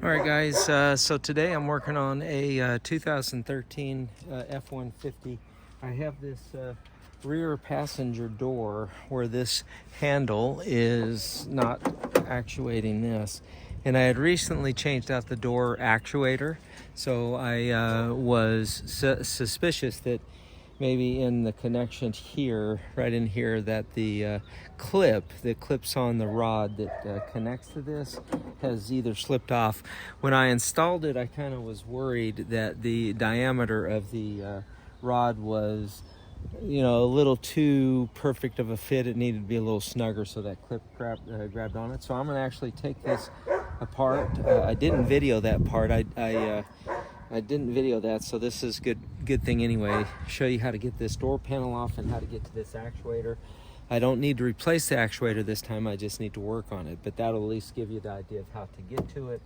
All right, guys. So today I'm working on a 2013 F150. I have this rear passenger door where this handle is not actuating this. And I had recently changed out the door actuator, so I was suspicious that maybe in the connection here, right in here, that the clip that clips on the rod that connects to this has either slipped off. When I installed it, I kind of was worried that the diameter of the rod was, a little too perfect of a fit. It needed to be a little snugger, so that clip grabbed on it. So I'm gonna actually take this apart. I didn't video that part. I didn't video that, so this is good thing anyway. Show you how to get this door panel off and how to get to this actuator. I don't need to replace the actuator this time, I just need to work on it, but that'll at least give you the idea of how to get to it.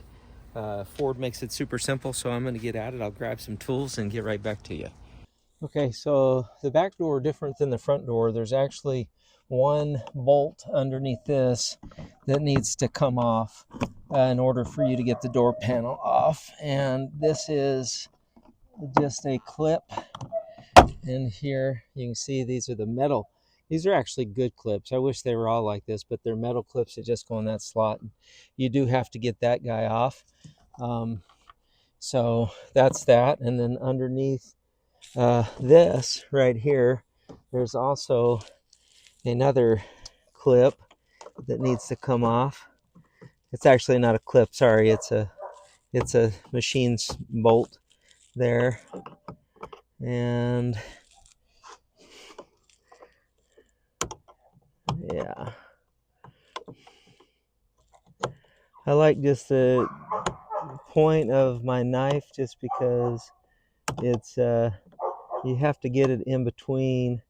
Ford makes it super simple, so I'm going to get at it. I'll grab some tools and get right back to you. Okay, so the back door, different than the front door. There's actually one bolt underneath this that needs to come off in order for you to get the door panel off. And this is just a clip. And here you can see these are the metal. These are actually good clips. I wish they were all like this, but they're metal clips that just go in that slot. You do have to get that guy off. So that's that. And then underneath this right here, there's also another clip that needs to come off. It's actually not a clip, sorry, it's a machine's bolt there. And yeah, I like just the point of my knife just because it's you have to get it in between.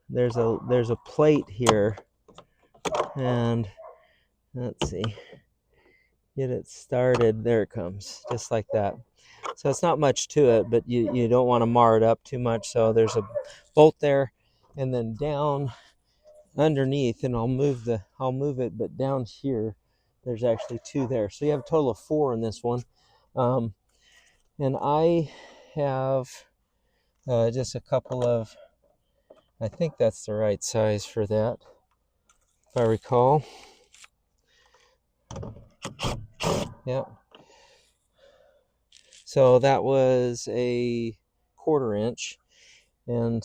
There's a plate here, and let's see, get it started. There it comes, just like that. So it's not much to it, but you don't want to mar it up too much. So there's a bolt there, and then down underneath, and I'll move it, but down here there's actually two there. So you have a total of four in this one. And I have just a couple of, I think that's the right size for that, if I recall. Yep. So that was a 1/4 inch, and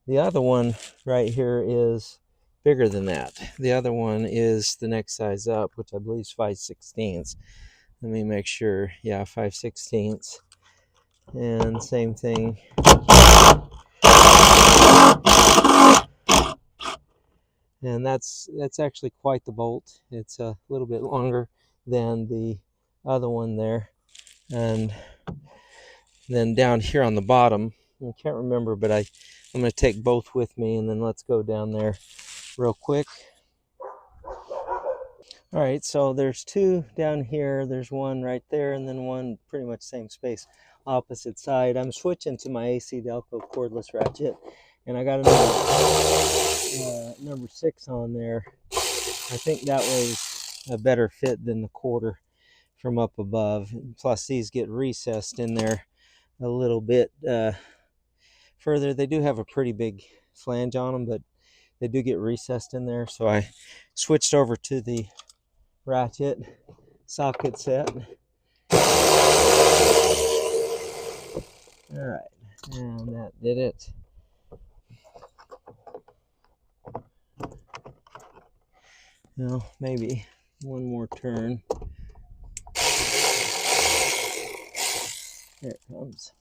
the other one right here is bigger than that. The other one is the next size up, which I believe is 5/16. Let me make sure. Yeah, 5/16. And same thing. And that's actually quite the bolt. It's a little bit longer than the other one there. And then down here on the bottom, I can't remember, but I'm going to take both with me, and then let's go down there real quick. All right, so there's two down here. There's one right there, and then one pretty much same space, opposite side. I'm switching to my AC Delco cordless ratchet, and I got another number 6 on there. I think that was a better fit than the 1/4 from up above. Plus, these get recessed in there a little bit further. They do have a pretty big flange on them, but they do get recessed in there. So I switched over to the ratchet socket set. All right, and that did it. Well, maybe one more turn. There it comes.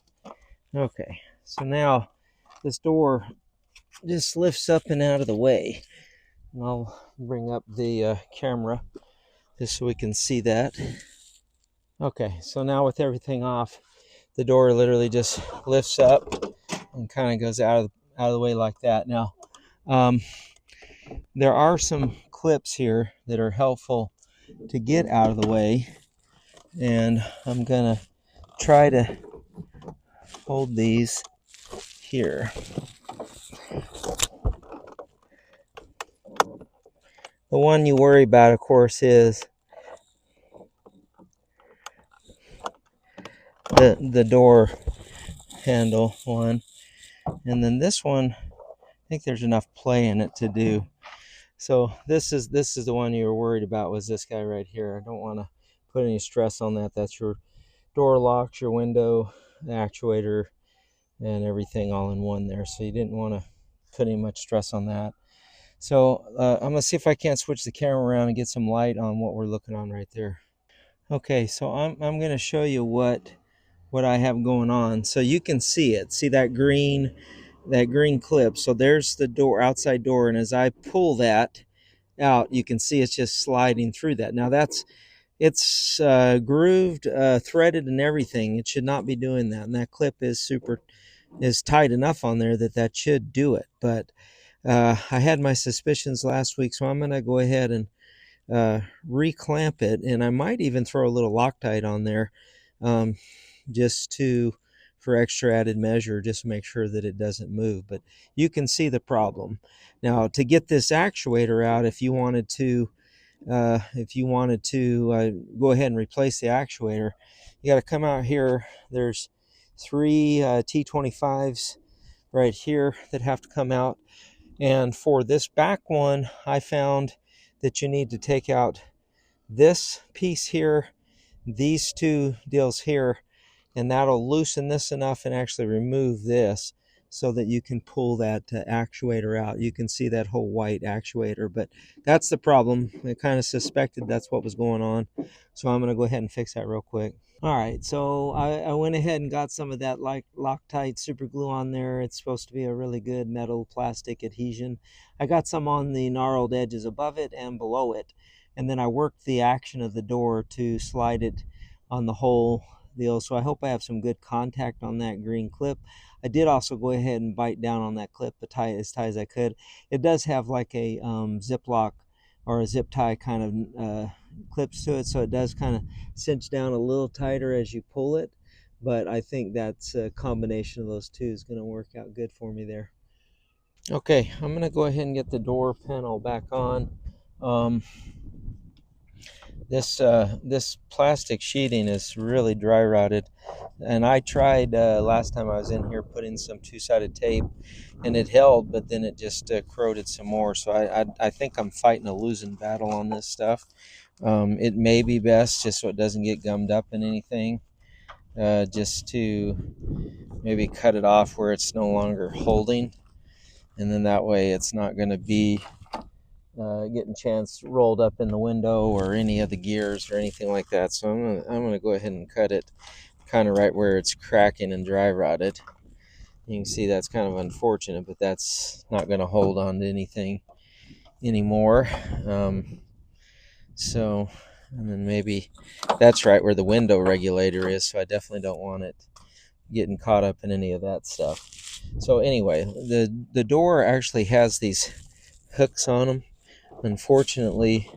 Okay, so now this door just lifts up and out of the way. And I'll bring up the camera just so we can see that. Okay, so now with everything off, the door literally just lifts up and kind of goes out of the way like that. Now, there are some clips here that are helpful to get out of the way, and I'm gonna try to hold these here. The one you worry about, of course, is the door handle one, and then this one, I think there's enough play in it to do. So this is the one you were worried about, was this guy right here. I don't want to put any stress on that. That's your door locks, your window, the actuator, and everything all in one there. So you didn't want to put any much stress on that. So I'm gonna see if I can't switch the camera around and get some light on what we're looking on right there. Okay, so I'm gonna show you what I have going on, so you can see it. See that green clip? So there's the door, outside door, and as I pull that out, you can see it's just sliding through that. Now it's grooved, threaded, and everything. It should not be doing that, and that clip is tight enough on there that should do it. But I had my suspicions last week, so I'm gonna go ahead and reclamp it, and I might even throw a little Loctite on there, um, just for extra added measure, just to make sure that it doesn't move. But you can see the problem. Now, to get this actuator out, if you wanted to go ahead and replace the actuator, you got to come out here. There's three T25s right here that have to come out. And for this back one, I found that you need to take out this piece here, these two deals here, and that'll loosen this enough and actually remove this so that you can pull that actuator out. You can see that whole white actuator, but that's the problem. I kind of suspected that's what was going on, so I'm going to go ahead and fix that real quick. All right, so I went ahead and got some of that Loctite super glue on there. It's supposed to be a really good metal plastic adhesion. I got some on the gnarled edges above it and below it, and then I worked the action of the door to slide it on the whole deal. So I hope I have some good contact on that green clip. I did also go ahead and bite down on that clip as tight as I could. It does have like a Ziploc or a zip tie kind of clips to it, so it does kind of cinch down a little tighter as you pull it. But I think that's a combination of those two is going to work out good for me there. Okay, I'm going to go ahead and get the door panel back on. This plastic sheeting is really dry rotted, and I tried last time I was in here putting some two-sided tape, and it held, but then it just corroded some more. So I think I'm fighting a losing battle on this stuff. It may be best, just so it doesn't get gummed up in anything, just to maybe cut it off where it's no longer holding, and then that way it's not going to be getting chance rolled up in the window or any of the gears or anything like that. So I'm gonna go ahead and cut it kind of right where it's cracking and dry rotted. You can see that's kind of unfortunate, but that's not going to hold on to anything anymore. So, and then maybe that's right where the window regulator is, so I definitely don't want it getting caught up in any of that stuff. So anyway, the door actually has these hooks on them. Unfortunately,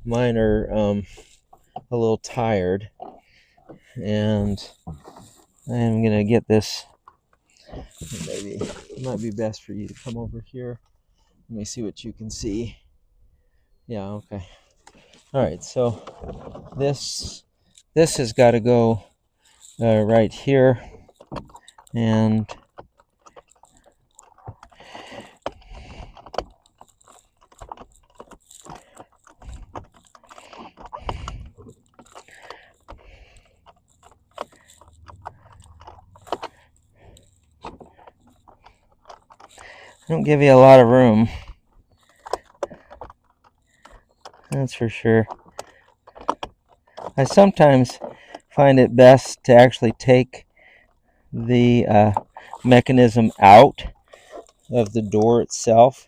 mine are a little tired, and I'm gonna get this. Maybe it might be best for you to come over here. Let me see what you can see. Yeah, okay. All right, so this has got to go right here, and I don't give you a lot of room, that's for sure. I sometimes find it best to actually take the mechanism out of the door itself,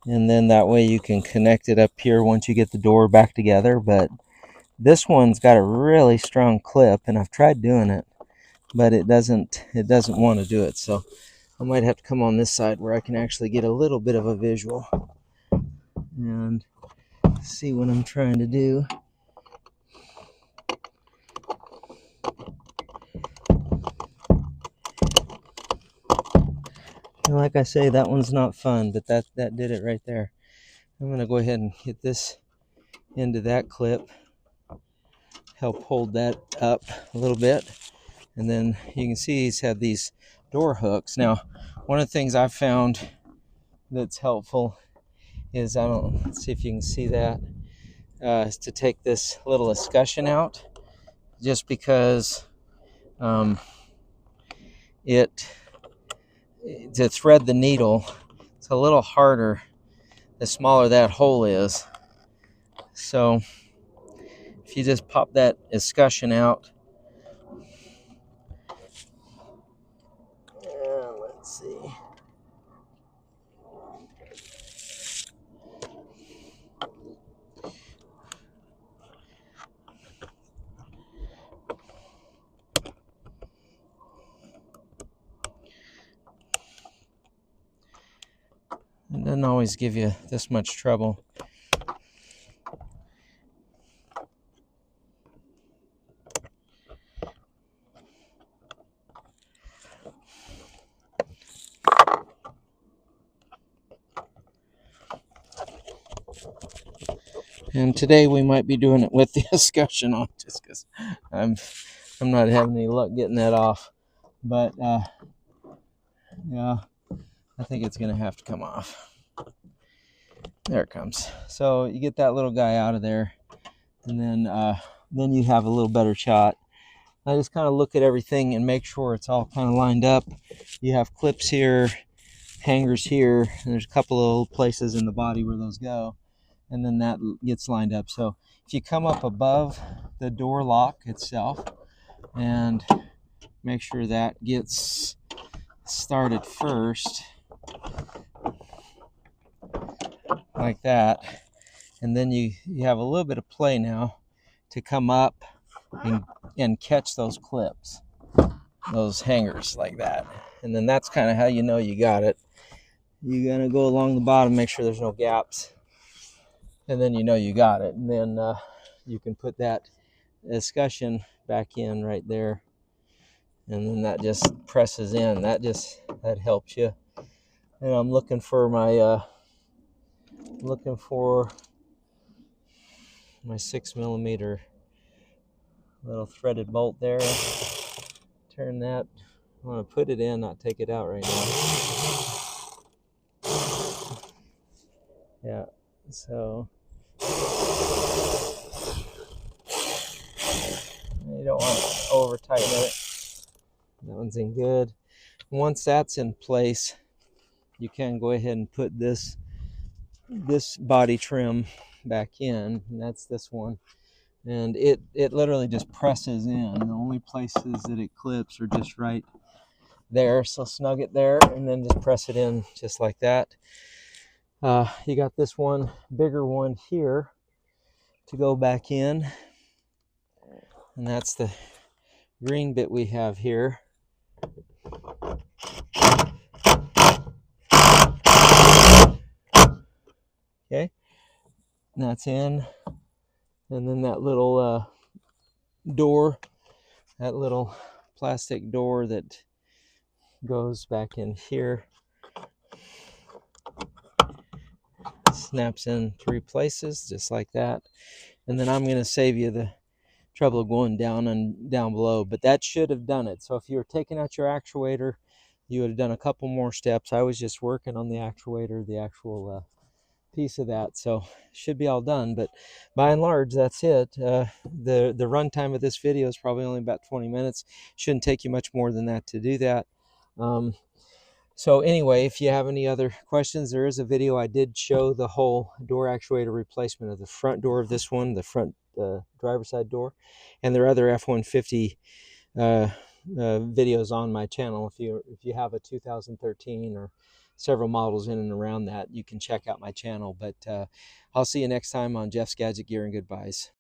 and then that way you can connect it up here once you get the door back together. But this one's got a really strong clip, and I've tried doing it, but it doesn't want to do it. So I might have to come on this side where I can actually get a little bit of a visual and see what I'm trying to do. And like I say, that one's not fun, but that did it right there. I'm going to go ahead and get this into that clip, help hold that up a little bit, And then you can see he's had these door hooks. Now, one of the things I've found that's helpful is, let's see if you can see that, is to take this little escutcheon out, just because to thread the needle, it's a little harder the smaller that hole is. So if you just pop that escutcheon out, let's see. It doesn't always give you this much trouble. And today we might be doing it with the escutcheon on, just because I'm not having any luck getting that off. But yeah, I think it's gonna have to come off. There it comes. So you get that little guy out of there, and then you have a little better shot. I just kind of look at everything and make sure it's all kind of lined up. You have clips here, hangers here, and there's a couple of little places in the body where those go, and then that gets lined up. So if you come up above the door lock itself and make sure that gets started first, like that, and then you have a little bit of play now to come up and catch those clips, those hangers, like that. And then that's kind of how you know you got it. You're gonna go along the bottom, make sure there's no gaps, and then you know you got it. And then you can put that escutcheon back in right there, and then that just presses in. That helps you. And I'm looking for my 6mm little threaded bolt there. Turn that. I want to put it in, not take it out right now. Yeah, so you don't want to over tighten it. That one's in good. Once that's in place, you can go ahead and put this body trim back in, and that's this one. And it literally just presses in. The only places that it clips are just right there, so snug it there and then just press it in just like that. You got this one, bigger one here to go back in, and that's the green bit we have here. Okay, and that's in. And then that little door, that little plastic door that goes back in here, snaps in 3 places just like that. And then I'm going to save you the trouble of going down and down below, but that should have done it. So if you were taking out your actuator, you would have done a couple more steps. I was just working on the actuator, the actual piece of that, so should be all done. But by and large, that's it. The runtime of this video is probably only about 20 minutes. Shouldn't take you much more than that to do that. So anyway, if you have any other questions, there is a video. I did show the whole door actuator replacement of the front door of this one, the front driver's side door, and there are other F-150 videos on my channel. If you have a 2013 or several models in and around that, you can check out my channel. But I'll see you next time on Jeff's Gadget Gear, and goodbyes.